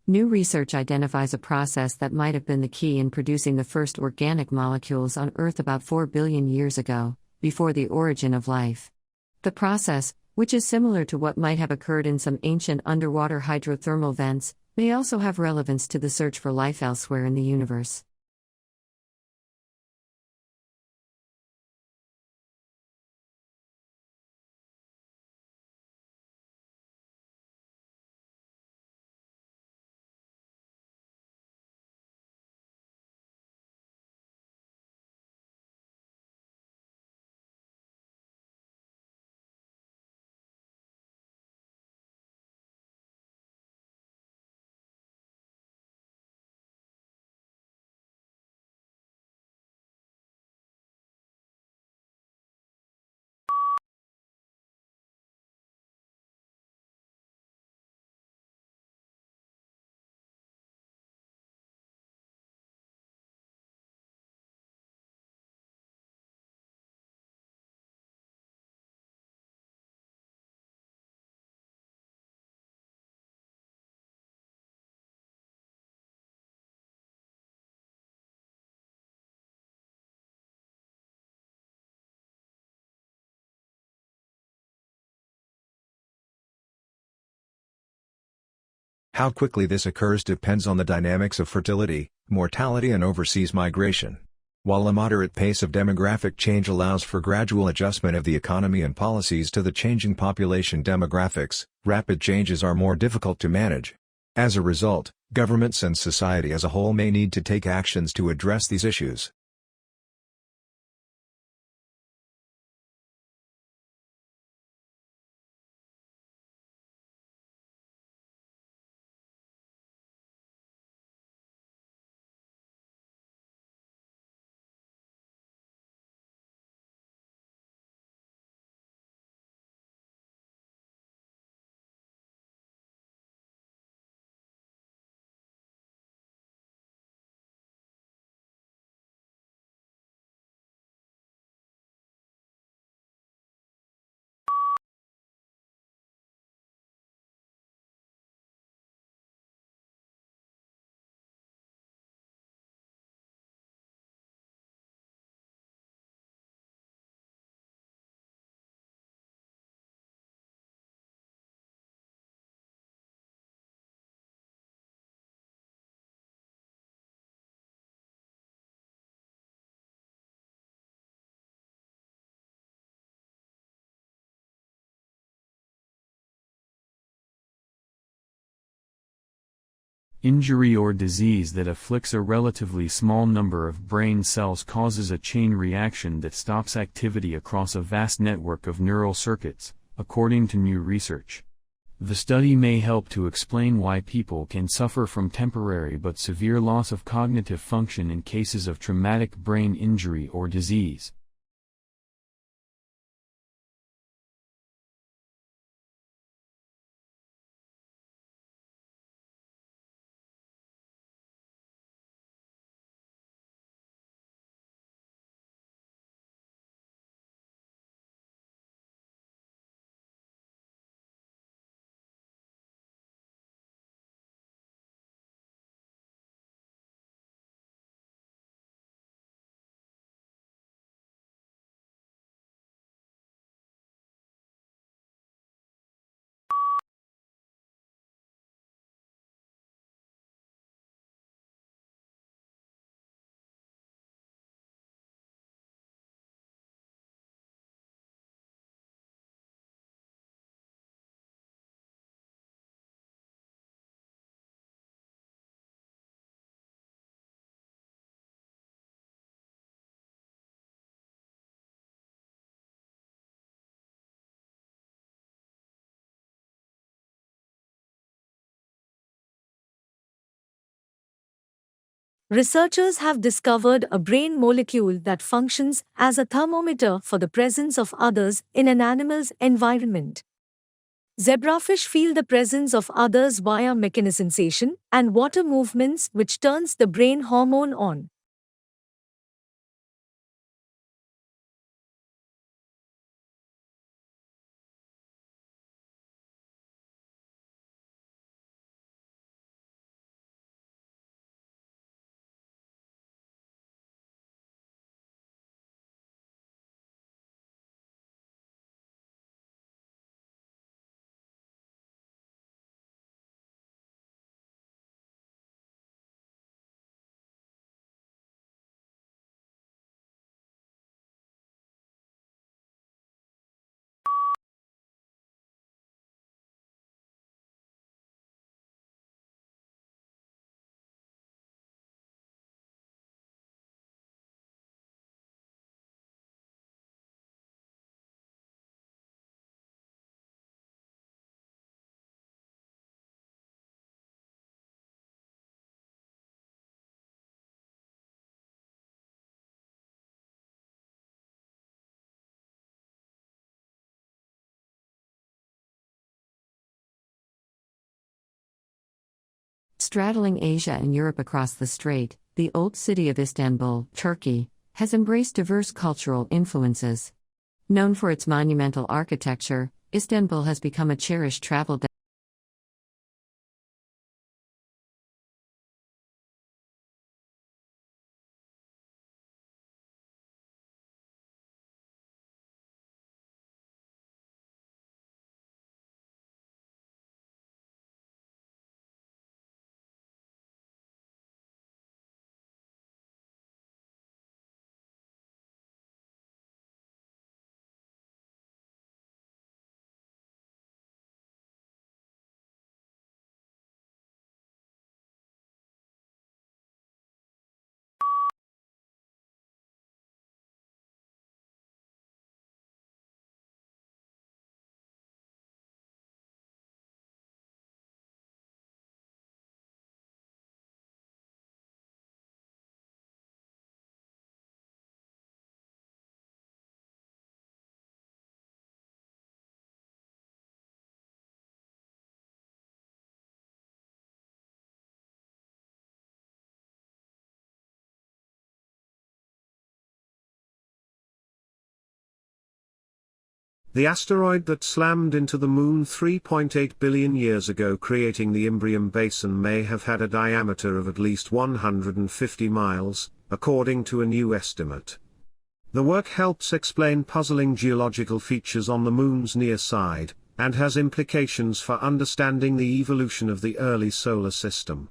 New research identifies a process that might have been the key in producing the first organic molecules on Earth about 4 billion years ago, before the origin of life. The process, which is similar to what might have occurred in some ancient underwater hydrothermal vents, may also have relevance to the search for life elsewhere in the universe. How quickly this occurs depends on the dynamics of fertility, mortality and overseas migration. While a moderate pace of demographic change allows for gradual adjustment of the economy and policies to the changing population demographics, rapid changes are more difficult to manage. As a result, governments and society as a whole may need to take actions to address these issues. Injury or disease that afflicts a relatively small number of brain cells causes a chain reaction that stops activity across a vast network of neural circuits, according to new research. The study may help to explain why people can suffer from temporary but severe loss of cognitive function in cases of traumatic brain injury or disease. Researchers have discovered a brain molecule that functions as a thermometer for the presence of others in an animal's environment. Zebrafish feel the presence of others via mechanosensation and water movements, which turns the brain hormone on. Straddling Asia and Europe across the strait, the old city of Istanbul, Turkey, has embraced diverse cultural influences. Known for its monumental architecture, Istanbul has become a cherished travel destination. The asteroid that slammed into the Moon 3.8 billion years ago, creating the Imbrium Basin, may have had a diameter of at least 150 miles, according to a new estimate. The work helps explain puzzling geological features on the Moon's near side, and has implications for understanding the evolution of the early solar system.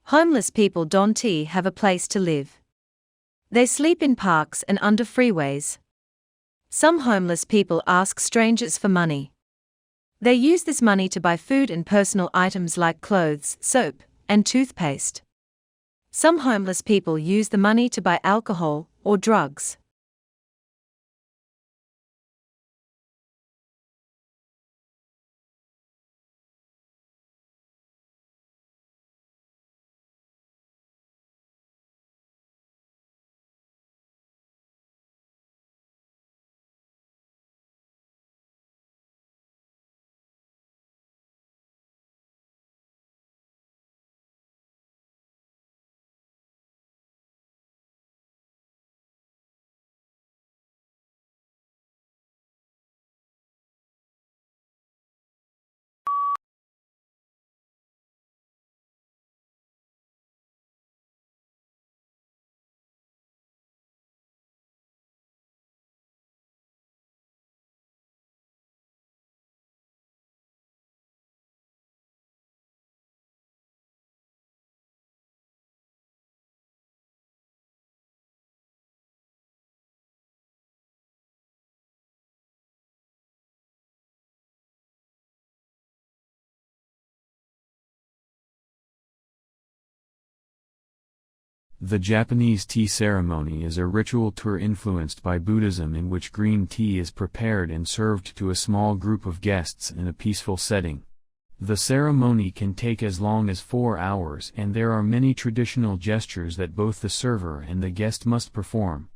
Homeless people don't have a place to live. They sleep in parks and under freeways. Some homeless people ask strangers for money. They use this money to buy food and personal items like clothes, soap, and toothpaste. Some homeless people use the money to buy alcohol or drugs. The Japanese tea ceremony is a ritual tour influenced by Buddhism in which green tea is prepared and served to a small group of guests in a peaceful setting. The ceremony can take as long as 4 hours, and there are many traditional gestures that both the server and the guest must perform.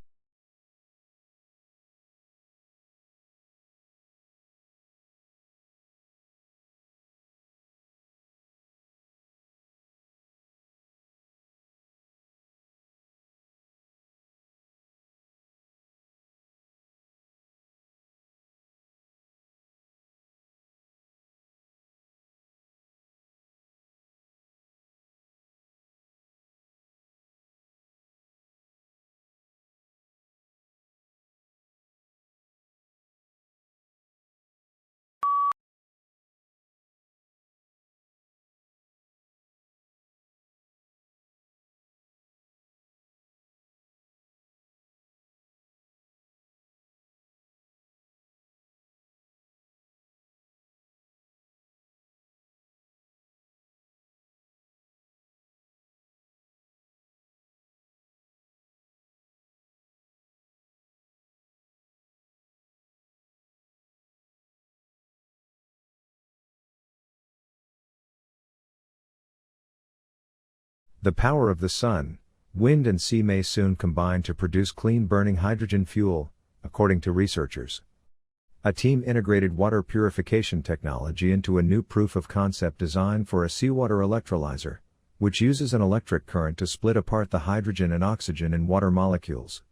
The power of the sun, wind and sea may soon combine to produce clean-burning hydrogen fuel, according to researchers. A team integrated water purification technology into a new proof-of-concept design for a seawater electrolyzer, which uses an electric current to split apart the hydrogen and oxygen in water molecules.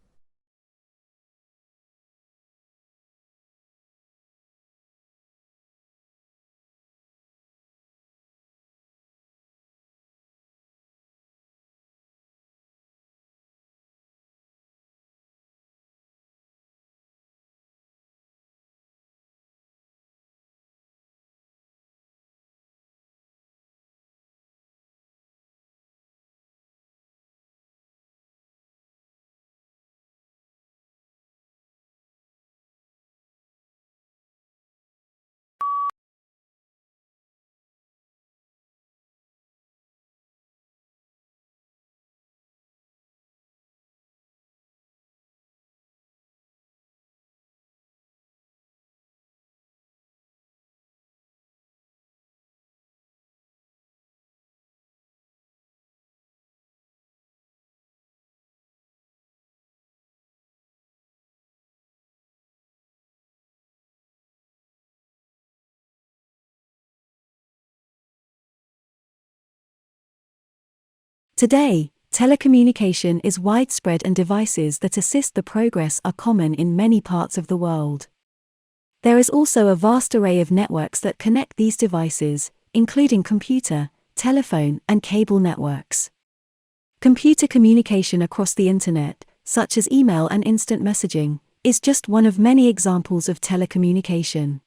Today, telecommunication is widespread and devices that assist the progress are common in many parts of the world. There is also a vast array of networks that connect these devices, including computer, telephone, and cable networks. Computer communication across the Internet, such as email and instant messaging, is just one of many examples of telecommunication.